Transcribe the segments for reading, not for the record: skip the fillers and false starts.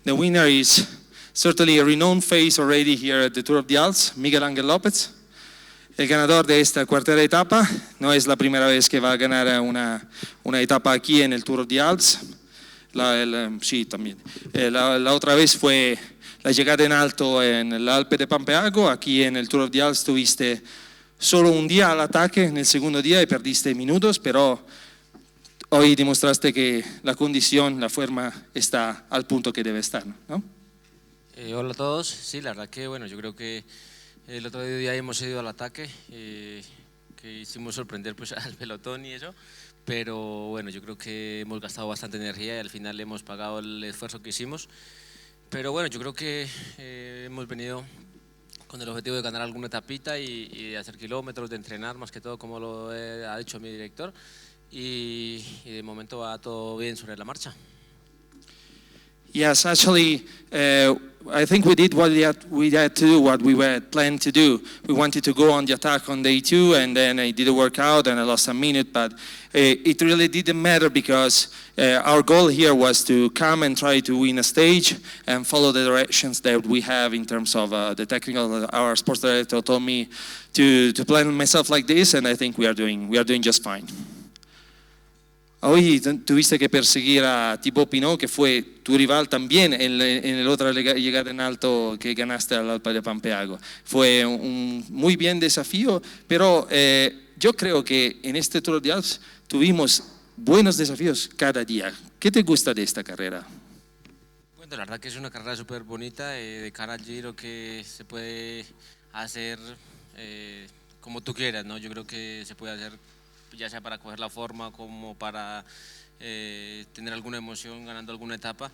The winner is certainly a renowned face already here at the Tour of the Alps, Miguel Lopez. El ganador de esta cuarta etapa no es la primera vez que va a ganar una etapa aquí en el Tour of the Alps. Sí, también. La otra vez fue la llegada en alto en el Alpe de Pampeago. Aquí en el Tour of the Alps tuviste solo un día al ataque en el segundo día y perdiste minutos, pero hoy demostraste que la condición, la forma está al punto que debe estar, ¿no? Hola a todos. Sí, la verdad que bueno, yo creo que el otro día hemos ido al ataque, que hicimos sorprender pues al pelotón y eso, pero bueno, yo creo que hemos gastado bastante energía y al final hemos pagado el esfuerzo que hicimos. Pero bueno, yo creo que hemos venido con el objetivo de ganar alguna etapita y de hacer kilómetros, de entrenar más que todo, como lo ha dicho mi director, y de momento va todo bien sobre la marcha. Yes, actually, I think we did what we had to do, what we were planned to do. We wanted to go on the attack on day 2, and then I did a workout and I lost a minute, but it really didn't matter because our goal here was to come and try to win a stage and follow the directions that we have in terms of the technical. Our sports director told me to plan myself like this, and I think we are doing just fine. Hoy tuviste que perseguir a Thibaut Pinot, que fue tu rival también en la otra llegada en alto que ganaste al Alpe de Pampeago. Fue un muy bien desafío, pero yo creo que en este Tour de Alps tuvimos buenos desafíos cada día. ¿Qué te gusta de esta carrera? Bueno, la verdad que es una carrera súper bonita, de cara al Giro, que se puede hacer como tú quieras, ¿no? Yo creo que se puede hacer ya sea para coger la forma como para tener alguna emoción ganando alguna etapa,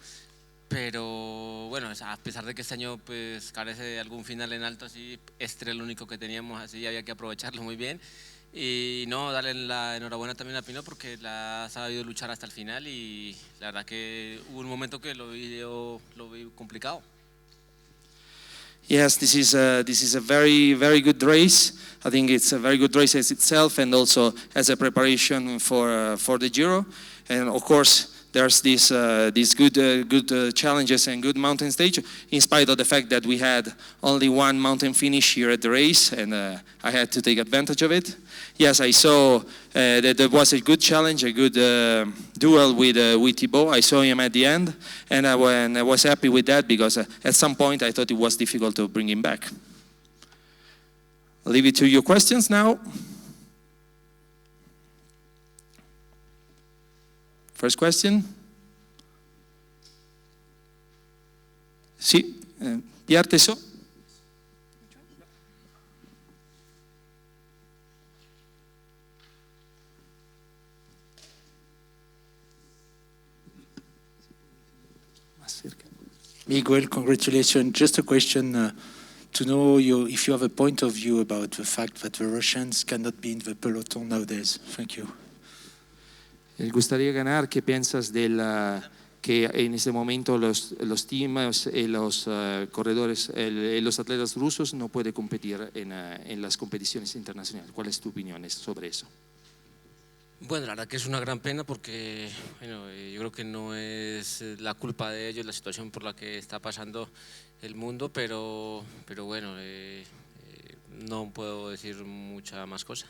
pero bueno, a pesar de que este año pues carece de algún final en alto, así este era el único que teníamos, así había que aprovecharlo muy bien y no, darle la enhorabuena también a Pino porque la ha sabido luchar hasta el final y la verdad que hubo un momento que lo vi complicado. Yes, this is a very, very good race. I think it's a very good race as itself and also as a preparation for the Giro. And of course, there's these good challenges and good mountain stage, in spite of the fact that we had only one mountain finish here at the race, and I had to take advantage of it. Yes, I saw that there was a good challenge, a good duel with Thibaut. I saw him at the end, and I was happy with that because at some point I thought it was difficult to bring him back. I'll leave it to your questions now. First question. Sí, Pierre Tessot. Miguel, congratulations. Just a question to know if you have a point of view about the fact that the Russians cannot be in the peloton nowadays. Thank you. Me gustaría ganar. ¿Qué piensas que en este momento los teams y los corredores, los atletas rusos no pueden competir en las competiciones internacionales? ¿Cuál es tu opinión sobre eso? Bueno, la verdad que es una gran pena porque bueno, yo creo que no es la culpa de ellos la situación por la que está pasando el mundo, pero bueno, no puedo decir mucha más cosa.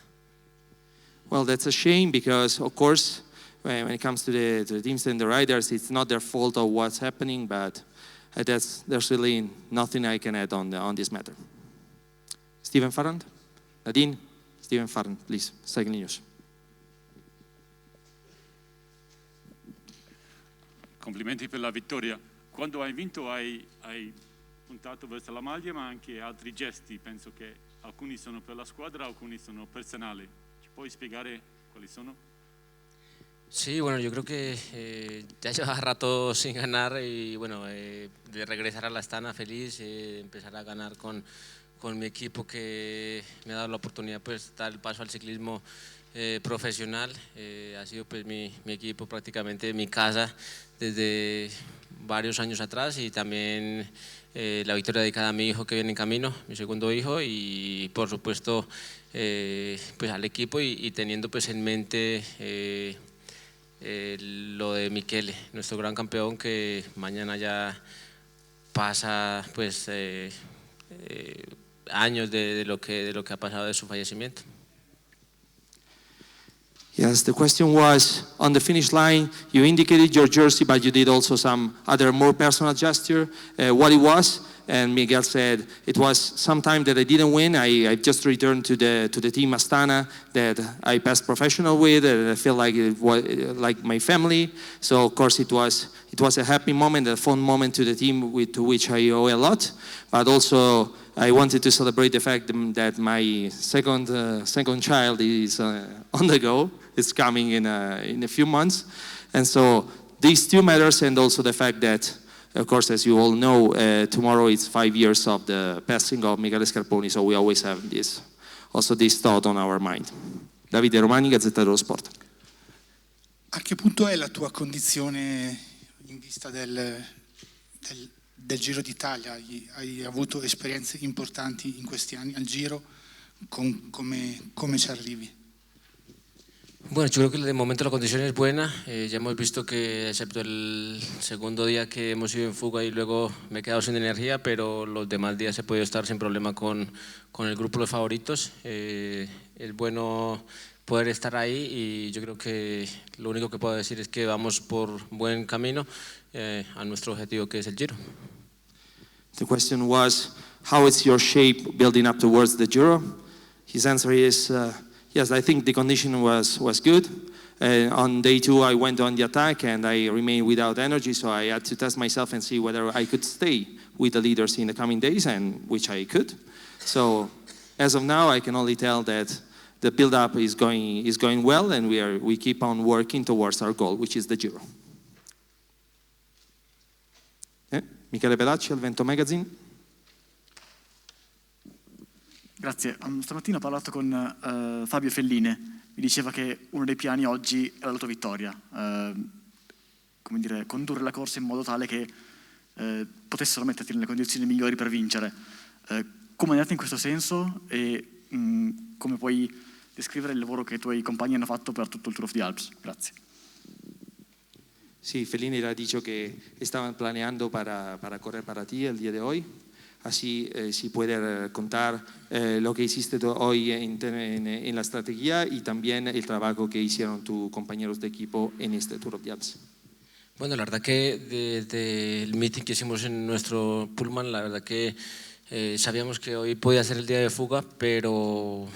Well, that's a shame because, of course, when it comes to the teams and the riders, it's not their fault of what's happening, but there's really nothing I can add on this matter. Steven Farrand? Nadine? Steven Farrand, please, Cycling News. Complimenti per la vittoria. Quando hai vinto hai puntato verso la maglia, ma anche altri gesti. Penso che alcuni sono per la squadra, alcuni sono personali. ¿Ci puoi spiegare cuáles son? Sí, bueno, yo creo que ya lleva rato sin ganar y bueno, de regresar a la Astana feliz, empezar a ganar con mi equipo que me ha dado la oportunidad pues dar el paso al ciclismo profesional. Ha sido pues mi equipo, prácticamente mi casa desde varios años atrás y también la victoria dedicada a mi hijo que viene en camino, mi segundo hijo y por supuesto pues al equipo y teniendo pues en mente lo de Miguel, nuestro gran campeón que mañana ya pasa pues años de lo que ha pasado de su fallecimiento. Yes, the question was, on the finish line, you indicated your jersey, but you did also some other more personal gesture, what it was. And Miguel said, it was some time that I didn't win. I just returned to the team Astana that I passed professional with, and I feel like it was like my family. So of course it was a happy moment, a fun moment to the team to which I owe a lot. But also I wanted to celebrate the fact that my second child is on the go. It's coming in a few months. And so these two matters, and also the fact that, of course, as you all know, tomorrow is 5 years of the passing of Miguel Scarponi, so we always have this thought on our mind. Davide Romani, Gazzetta dello Sport. A che punto è la tua condizione in vista del Giro d'Italia? Hai avuto esperienze importanti in questi anni al Giro, come ci arrivi? Bueno, yo creo que de momento la condición es buena. Ya hemos visto que, excepto el segundo día que hemos ido en fuga y luego me he quedado sin energía, pero los demás días he podido estar sin problema con el grupo de los favoritos. Es bueno poder estar ahí y yo creo que lo único que puedo decir es que vamos por buen camino a nuestro objetivo, que es el Giro. The question was, how is your shape building up towards the Giro? His answer is, yes, I think the condition was good. On day 2, I went on the attack and I remained without energy, so I had to test myself and see whether I could stay with the leaders in the coming days, and which I could. So, as of now, I can only tell that the build-up is going well, and we keep on working towards our goal, which is the Giro. Michele Pelacci, al Vento Magazine. Grazie. Stamattina ho parlato con Fabio Felline, mi diceva che uno dei piani oggi è la tua vittoria, come dire, condurre la corsa in modo tale che potessero metterti nelle condizioni migliori per vincere. Come è andata in questo senso e come puoi descrivere il lavoro che i tuoi compagni hanno fatto per tutto il Tour of the Alps? Grazie. Sí, Fellini le ha dicho que estaban planeando para correr para ti el día de hoy. Así si puede contar lo que hiciste hoy en la estrategia y también el trabajo que hicieron tus compañeros de equipo en este Tour of the Alps. Bueno, la verdad que desde el meeting que hicimos en nuestro Pullman, la verdad que sabíamos que hoy podía ser el día de fuga, pero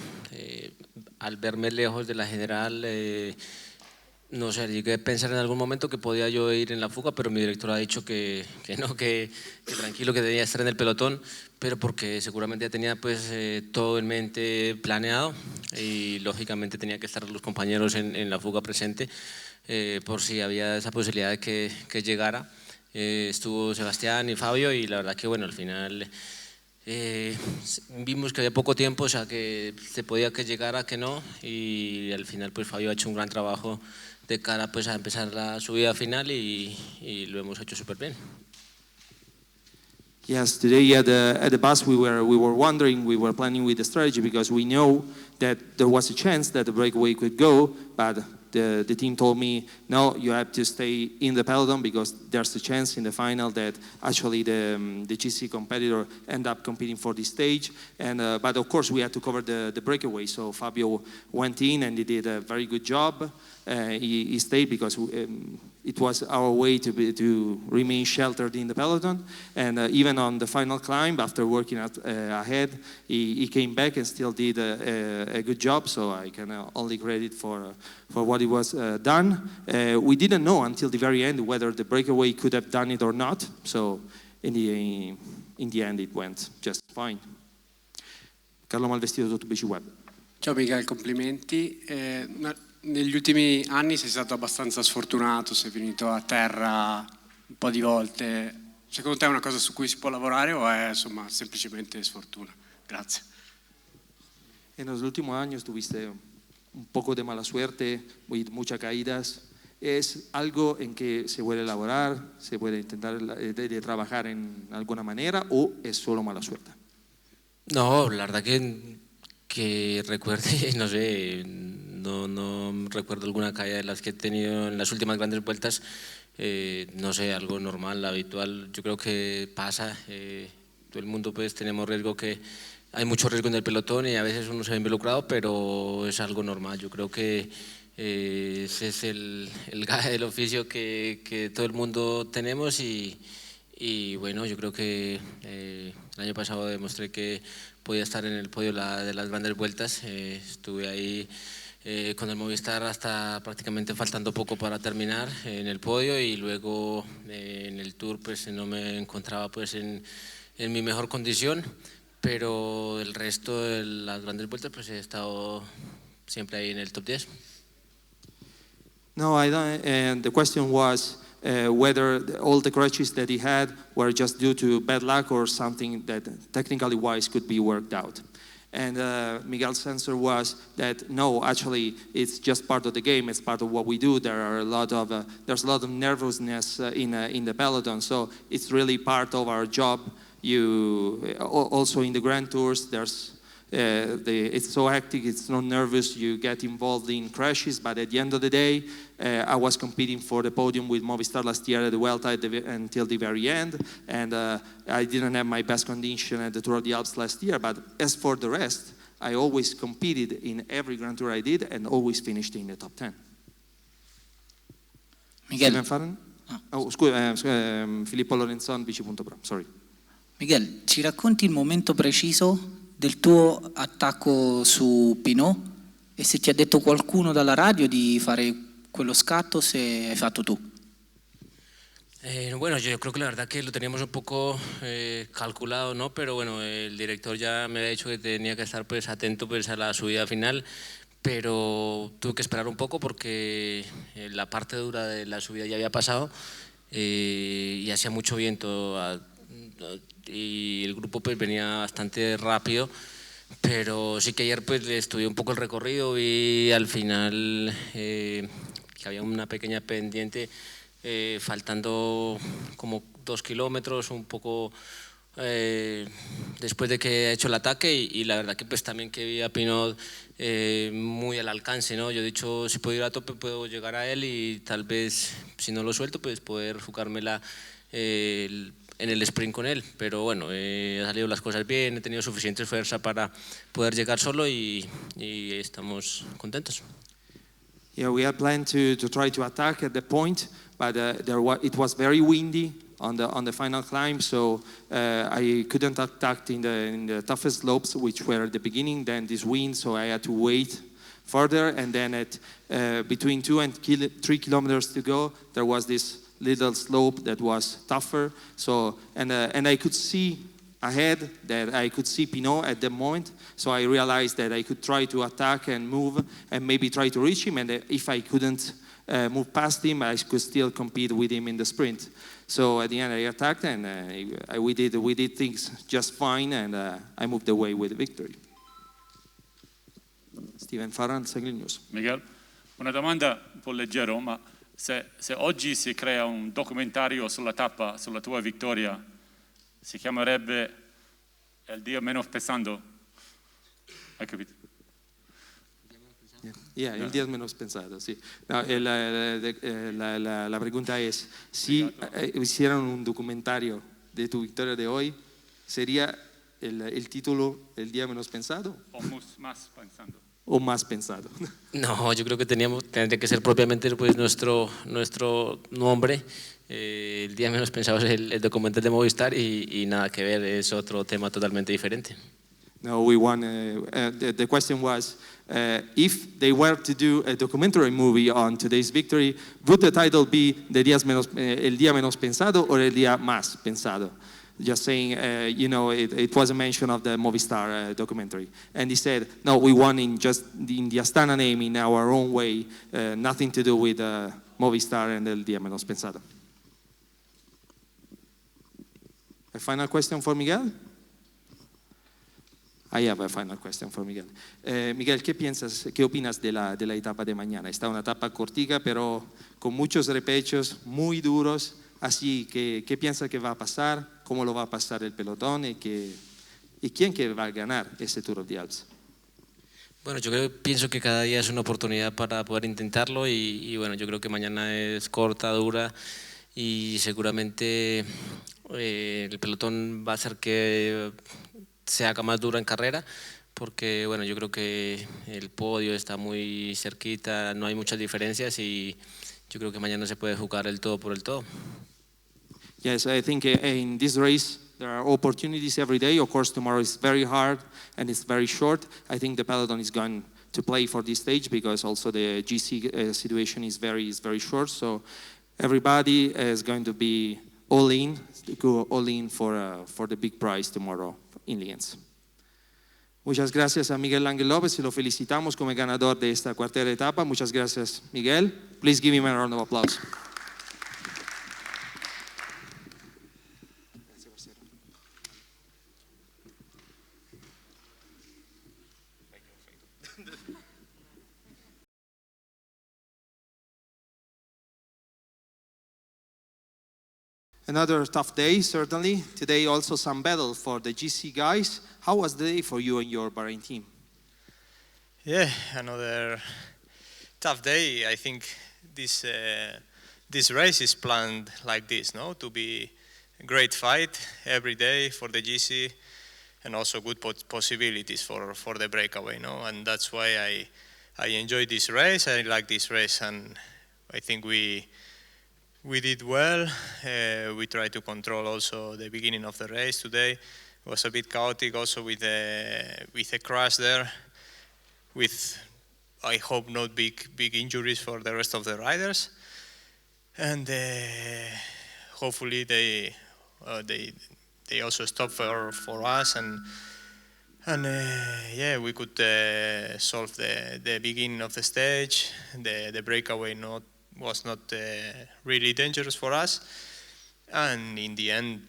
al verme lejos de la general, no sé, llegué a pensar en algún momento que podía yo ir en la fuga, pero mi director ha dicho que no, que tranquilo, que debía estar en el pelotón, pero porque seguramente ya tenía pues todo en mente planeado y lógicamente tenía que estar los compañeros en la fuga presente por si había esa posibilidad de que llegara. Estuvo Sebastián y Fabio y la verdad que bueno, al final vimos que había poco tiempo, o sea que se podía que llegara, que no, y al final pues Fabio ha hecho un gran trabajo de cara pues a empezar la subida final y lo hemos hecho súper bien. Yes, today at the bus we were wondering, we were planning with the strategy because we know that there was a chance that the breakaway could go, but the team told me, no, you have to stay in the peloton because there's a chance in the final that actually the GC competitor end up competing for this stage. And but of course we had to cover the breakaway, so Fabio went in and he did a very good job. He stayed because it was our way to remain sheltered in the peloton, and even on the final climb, after working ahead, he came back and still did a good job. So I can only credit for what it was done. We didn't know until the very end whether the breakaway could have done it or not. So in the end, it went just fine. Carlo Malvestito, tutto BC Web. Ciao Miguel, complimenti. Negli ultimi anni sei stato abbastanza sfortunato, sei venuto a terra un po' di volte. Secondo te è una cosa su cui si può lavorare o è insomma semplicemente sfortuna? Grazie. En los últimos años tuviste un poco de mala suerte, muchas caídas. ¿Es algo en que se puede elaborar, se puede intentar de trabajar en alguna manera o es solo mala suerte? No, la verdad que recuerde, no sé, no recuerdo alguna caída de las que he tenido en las últimas grandes vueltas. No sé, algo normal, habitual, yo creo que pasa. Todo el mundo pues tenemos riesgo, que hay mucho riesgo en el pelotón y a veces uno se ve involucrado, pero es algo normal. Yo creo que ese es el gaje del oficio que todo el mundo tenemos y bueno, yo creo que el año pasado demostré que podía estar en el podio de las grandes vueltas. Estuve ahí con el Movistar hasta prácticamente faltando poco para terminar en el podio, y luego en el Tour pues no me encontraba pues en mi mejor condición, pero el resto de las grandes vueltas pues he estado siempre ahí en el top 10. No, I don't. And the question was whether all the crashes that he had were just due to bad luck or something that technically wise could be worked out. And Miguel's answer was that no, actually, it's just part of the game. It's part of what we do. There's a lot of nervousness in the peloton, so it's really part of our job. Also in the Grand Tours, it's so hectic, it's so nervous, you get involved in crashes, but at the end of the day, I was competing for the podium with Movistar last year at the Vuelta until the very end, and I didn't have my best condition at the Tour of the Alps last year, but as for the rest, I always competed in every Grand Tour I did and always finished in the top 10. Miguel. Filippo Lorenzon, Bici.pro, sorry. Miguel, ci racconti il momento preciso del tuo attacco su Pinot e se ti ha detto qualcuno dalla radio di fare quello scatto, se hai fatto tu? Bueno, yo creo que la verdad que lo teníamos un poco calculado, ¿no? Pero bueno, el director ya me había dicho que tenía que estar pues atento pues a la subida final, pero tuve que esperar un poco porque la parte dura de la subida ya había pasado y hacía mucho viento y el grupo pues venía bastante rápido, pero sí que ayer pues estudié un poco el recorrido y al final que había una pequeña pendiente faltando como 2 kilómetros, un poco después de que he hecho el ataque y la verdad que pues también que vi a Pinot muy al alcance, ¿no? Yo he dicho, si puedo ir a tope puedo llegar a él y tal vez si no lo suelto pues poder jugármela en el sprint con él, pero bueno, han salido las cosas bien, he tenido suficiente fuerza para poder llegar solo y estamos contentos. Yeah, we had planned to try to attack at the point, but it was very windy on the final climb, so I couldn't attack in the toughest slopes, which were at the beginning, then this wind, so I had to wait further, and then at between 2 and 3 kilometers to go, there was this little slope that was tougher. So and I could see ahead that I could see Pinot at the moment. So I realized that I could try to attack and move and maybe try to reach him. And if I couldn't move past him, I could still compete with him in the sprint. So at the end, I attacked and we did things just fine, and I moved away with the victory. Steven Farran, Segling News. Miguel, una domanda un po' leggero, ma se oggi si crea un documentario sulla tappa, sulla tua vittoria, si chiamerebbe El día menos pensado? Hai capito? Yeah, el día menos pensado, sí. No, la pregunta es, si hicieran un documentario de tu victoria de hoy, ¿sería el título El día menos pensado? O más pensando. ¿O más pensado? No, yo creo que tendría que ser propiamente pues, nuestro nombre. El día menos pensado es el documental de Movistar y nada que ver, es otro tema totalmente diferente. No, we won. The question was, if they were to do a documentary movie on today's victory, would the title be El día menos pensado or El día más pensado? Just saying, it was a mention of the Movistar documentary. And he said, no, we won in the Astana name in our own way, nothing to do with Movistar and El Día Menos Pensado. A final question for Miguel? I have a final question for Miguel. Miguel, ¿qué opinas de la etapa de mañana? Está una etapa cortica, pero con muchos repechos muy duros. Así que, ¿qué piensa que va a pasar? ¿Cómo lo va a pasar el pelotón? ¿Y quién que va a ganar ese Tour of the Alps? Bueno, pienso que cada día es una oportunidad para poder intentarlo y bueno, yo creo que mañana es corta, dura y seguramente el pelotón va a hacer que se haga más dura en carrera porque bueno, yo creo que el podio está muy cerquita, no hay muchas diferencias y yo creo que mañana se puede jugar el todo por el todo. Yes, I think in this race there are opportunities every day. Of course, tomorrow is very hard and it's very short. I think the peloton is going to play for this stage because also the GC situation is very short. So everybody is going to be all in, go all in for the big prize tomorrow in Lienz. Muchas gracias a Miguel Ángel Lopez y lo felicitamos como ganador de esta cuarta etapa. Muchas gracias, Miguel. Please give him a round of applause. Another tough day, certainly. Today also some battle for the GC guys. How was the day for you and your Bahrain team? Yeah, another tough day. I think this race is planned like this, no? To be a great fight every day for the GC and also good possibilities for the breakaway, no? And that's why I enjoy this race. I like this race, and I think we did well. We tried to control also the beginning of the race today. It was a bit chaotic also with a crash there, with I hope not big injuries for the rest of the riders. And hopefully they also stop for us and yeah, we could solve the beginning of the stage. The breakaway was not really dangerous for us, and in the end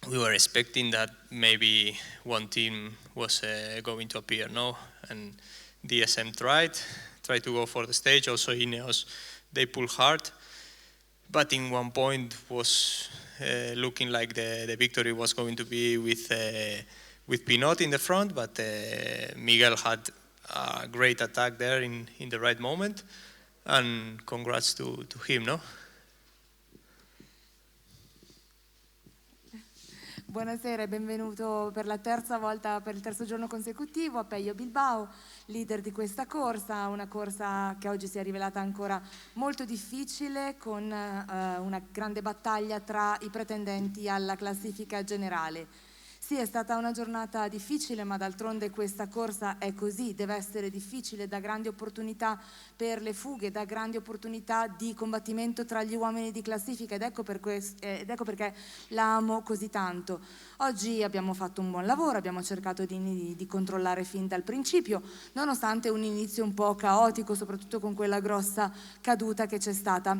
we were expecting that maybe one team was going to appear, no? And DSM tried to go for the stage. Also Ineos, they pulled hard, but in one point was looking like the victory was going to be with Pinot in the front, but Miguel had a great attack there in the right moment. And congrats to him, no? Buonasera e benvenuto per la terza volta, per il terzo giorno consecutivo a Pello Bilbao, leader di questa corsa, una corsa che oggi si è rivelata ancora molto difficile con una grande battaglia tra i pretendenti alla classifica generale. Sì, è stata una giornata difficile, ma d'altronde questa corsa è così, deve essere difficile, dà grandi opportunità per le fughe, dà grandi opportunità di combattimento tra gli uomini di classifica ed ecco perché la amo così tanto. Oggi abbiamo fatto un buon lavoro, abbiamo cercato di controllare fin dal principio, nonostante un inizio un po' caotico, soprattutto con quella grossa caduta che c'è stata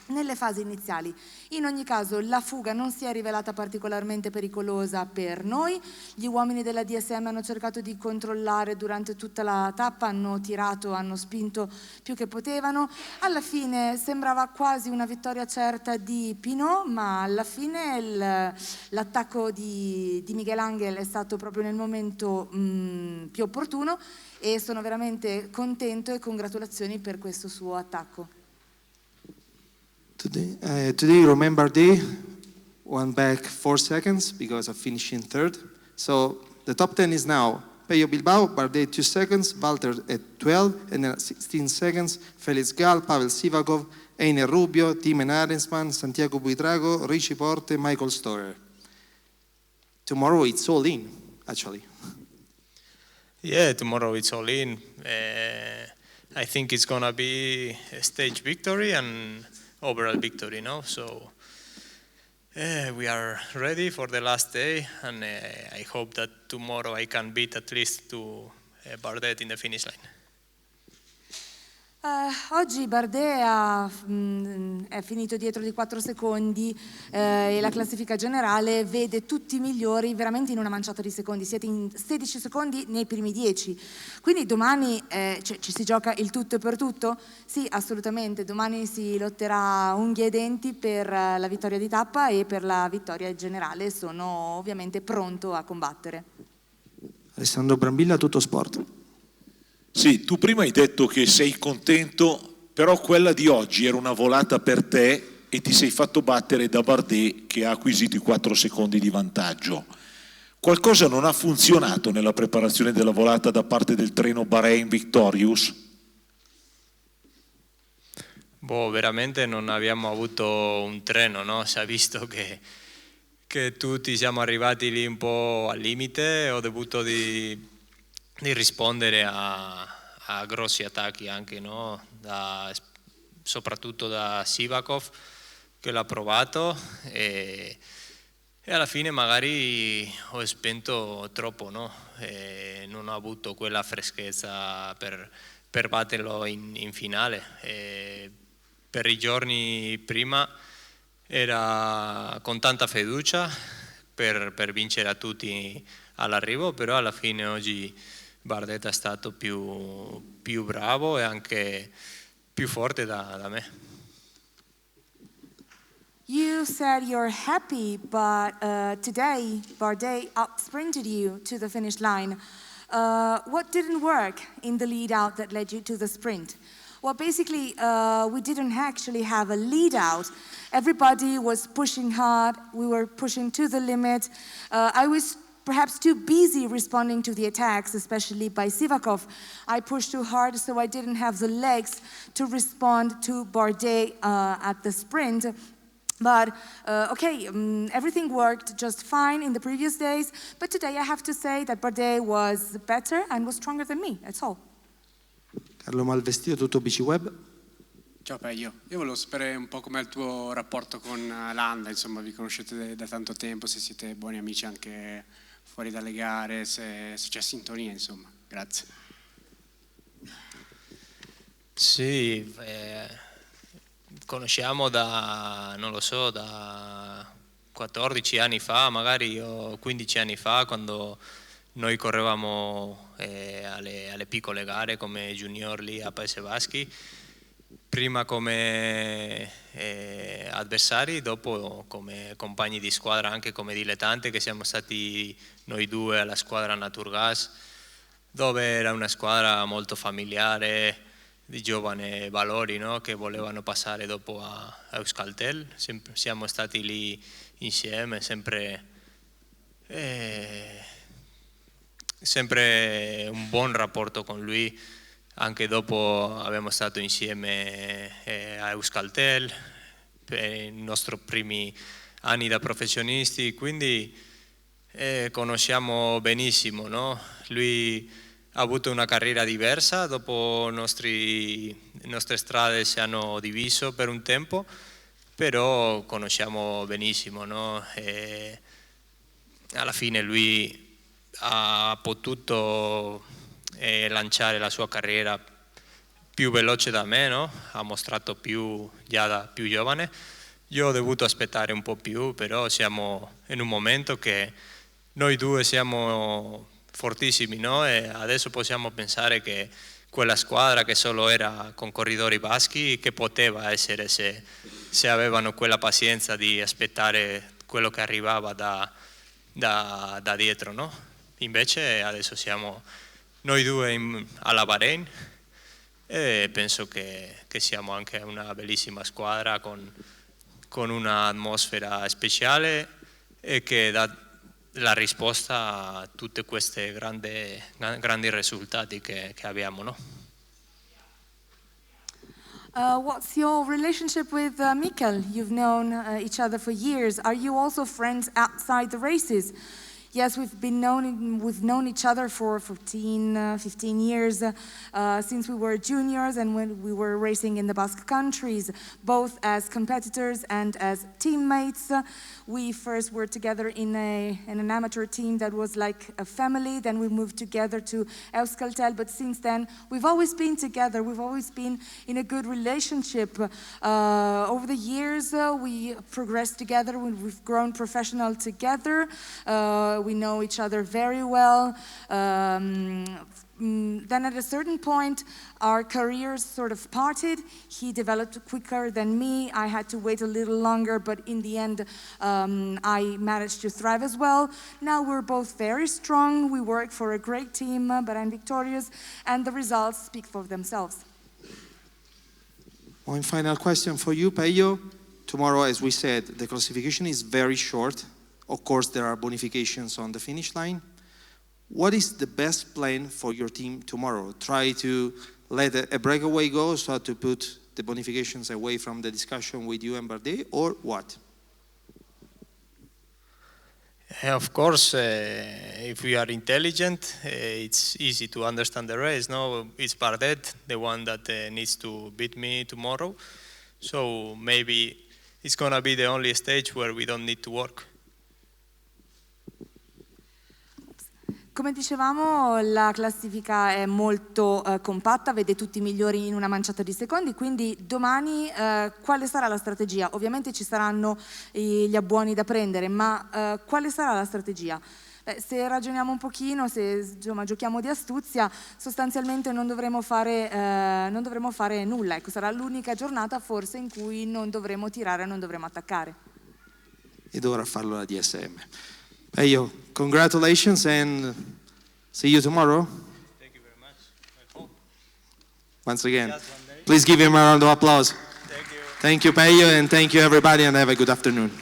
nelle fasi iniziali. In ogni caso la fuga non si è rivelata particolarmente pericolosa per noi, gli uomini della DSM hanno cercato di controllare durante tutta la tappa, hanno tirato, hanno spinto più che potevano, alla fine sembrava quasi una vittoria certa di Pinot, ma alla fine l'attacco di Miguel Ángel è stato proprio nel momento più opportuno e sono veramente contento e congratulazioni per questo suo attacco. Today, remember day, went back 4 seconds because of finishing third. So the top 10 is now Pello Bilbao, Bardet 2 seconds, Walter at 12, and then 16 seconds, Felix Gal, Pavel Sivakov, Einer Rubio, Timen Arensman, Santiago Buitrago, Richie Porte, Michael Storer. Tomorrow it's all in, actually. Yeah, tomorrow it's all in. I think it's gonna be a stage victory and overall victory, no? So we are ready for the last day, and I hope that tomorrow I can beat at least to Bardet in the finish line. Oggi Bardet è finito dietro di 4 secondi e la classifica generale vede tutti i migliori veramente in una manciata di secondi, siete in 16 secondi nei primi 10, quindi domani ci si gioca il tutto e per tutto? Sì, assolutamente, domani si lotterà unghie e denti per la vittoria di tappa e per la vittoria generale, sono ovviamente pronto a combattere. Alessandro Brambilla, Tutto Sport. Sì, tu prima hai detto che sei contento, però quella di oggi era una volata per te e ti sei fatto battere da Bardet che ha acquisito i 4 secondi di vantaggio. Qualcosa non ha funzionato nella preparazione della volata da parte del treno Bahrain Victorious? Boh, veramente non abbiamo avuto un treno, no? Si è visto che tutti siamo arrivati lì un po' al limite, ho dovuto di rispondere a grossi attacchi anche, no? Soprattutto da Sivakov che l'ha provato e alla fine magari ho spento troppo, no? E non ho avuto quella freschezza per batterlo in finale. E per i giorni prima era con tanta fiducia per vincere a tutti all'arrivo, però alla fine oggi Bardet è stato più bravo e anche più forte da me. You said you're happy, but today Bardet out-sprinted you to the finish line. What didn't work in the lead out that led you to the sprint? Well, basically, we didn't actually have a lead out. Everybody was pushing hard. We were pushing to the limit. I was perhaps too busy responding to the attacks, especially by Sivakov. I pushed too hard, so I didn't have the legs to respond to Bardet at the sprint. But okay, everything worked just fine in the previous days, but today I have to say that Bardet was better and was stronger than me, that's all. Carlo Malvestito, tutto BC Web. Ciao Pello, io volevo sapere un po' com'è il tuo rapporto con Landa, insomma vi conoscete da tanto tempo, se siete buoni amici anche fuori dalle gare, se c'è sintonia, insomma, grazie. Sì, conosciamo non lo so, da 14 anni fa, magari o 15 anni fa, quando noi correvamo alle piccole gare come junior lì a Paesi Baschi, prima come avversari, dopo come compagni di squadra, anche come dilettanti, che siamo stati noi due alla squadra Naturgas, dove era una squadra molto familiare, di giovani valori, no? Che volevano passare dopo a Euskaltel. Siamo stati lì insieme, sempre un buon rapporto con lui, anche dopo abbiamo stato insieme a Euskaltel per i nostri primi anni da professionisti, quindi conosciamo benissimo, no? Lui ha avuto una carriera diversa, dopo le nostre strade si hanno diviso per un tempo, però conosciamo benissimo, no? E alla fine lui ha potuto lanciare la sua carriera più veloce da me, no? Ha mostrato già da più giovane. Io ho dovuto aspettare un po' più, però siamo in un momento che noi due siamo fortissimi, no? E adesso possiamo pensare che quella squadra che solo era con corridori baschi, che poteva essere se avevano quella pazienza di aspettare quello che arrivava da dietro, no? Invece adesso siamo noi due alla Bahrain e penso che siamo anche una bellissima squadra con un'atmosfera speciale e che dà la risposta a tutti questi grandi risultati che abbiamo, no? What's your relationship with Miguel? You've known each other for years. Are you also friends outside the races? Yes, we've known each other for 15 years since we were juniors and when we were racing in the Basque countries, both as competitors and as teammates. We first were together in an amateur team that was like a family. Then we moved together to Euskaltel. But since then, we've always been together. We've always been in a good relationship. Over the years, we progressed together. We've grown professional together. We know each other very well. then at a certain point, our careers sort of parted. He developed quicker than me. I had to wait a little longer, but in the end, I managed to thrive as well. Now we're both very strong. We work for a great team, but I'm victorious, and the results speak for themselves. One final question for you, Pello. Tomorrow, as we said, the classification is very short. Of course, there are bonifications on the finish line. What is the best plan for your team tomorrow? Try to let a breakaway go, so to put the bonifications away from the discussion with you and Bardet, or what? Of course, if we are intelligent, it's easy to understand the race. No, it's Bardet, the one that needs to beat me tomorrow. So maybe it's gonna be the only stage where we don't need to work. Come dicevamo, la classifica è molto compatta, vede tutti i migliori in una manciata di secondi, quindi domani quale sarà la strategia? Ovviamente ci saranno gli abbuoni da prendere, ma quale sarà la strategia? Se ragioniamo un pochino, se insomma, giochiamo di astuzia, sostanzialmente non dovremo fare nulla. Ecco, sarà l'unica giornata forse in cui non dovremo tirare, non dovremo attaccare. E dovrà farlo la DSM. Pello, congratulations and see you tomorrow. Thank you very much. I hope. Once again, please give him a round of applause. Thank you. Thank you, Pello, and thank you, everybody, and have a good afternoon.